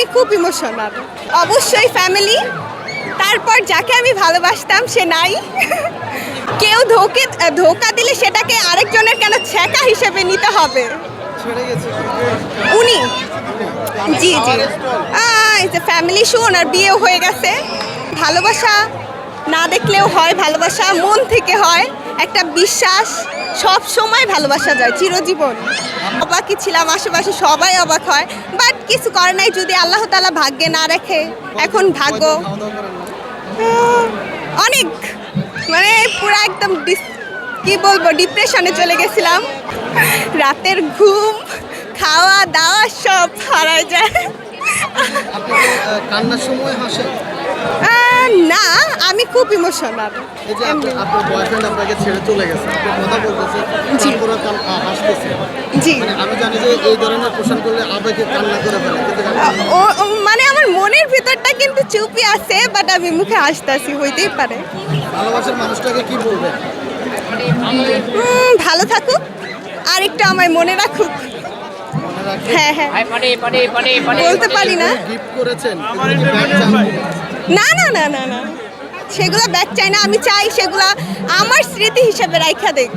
আমি খুব ইমোশনাল। অবশ্যই ফ্যামিলি, তারপর যাকে আমি ভালোবাসতাম সে নাই। কেউ ধোকা দিলে সেটাকে আরেকজনের কেন ছ্যাঁকা হিসেবে নিতে হবে? উনি জি জি ফ্যামিলি শো, ওনার বিয়েও হয়ে গেছে। ভালোবাসা না দেখলেও হয়, ভালোবাসা মন থেকে হয়, একটা বিশ্বাস, সব সময় ভালোবাসা যায় চিরজীবন। অবাকই ছিলাম, আশেপাশে সবাই অবাক হয়, বাট কিছু করে নাই, যদি আল্লাহ তাআলা ভাগ্যে না রাখে। এখন ভাগ্য অনেক, মানে পুরো একদম কি বলবো, ডিপ্রেশনে চলে গেছিলাম। রাতের ঘুম, খাওয়া দাওয়া সব হারায় যায়। কান্নার সময় হাসেন? না, আমি খুব ইমোশনাল। এই যে আপনার বয়ফ্রেন্ড আপনাকে ছেড়ে চলে গেছে, আপনি কথা বলতেছে, তারপরে হাসতেছে। জি, মানে আমি জানি যে এই ধরনের পোশাক করলে আবেগে কান্না করে ফেলে, কিন্তু মানে আমার মনের ভিতরটা কিন্তু চুপই আছে, বাট আমি মুখে হাসতাছি, হইতেই পারে। ভালোবাসার মানুষটাকে কি বলবেন? ভালো থাকুক, আর একটু আমায় মনে রাখুক। হ্যাঁ হ্যাঁ, বলতে পারি না। গিফট করেছেন? ব্যাগ চান? না না না না না, সেগুলো ব্যাগ চাই না, আমি চাই সেগুলা আমার স্মৃতি হিসেবে রাইখা দেখ।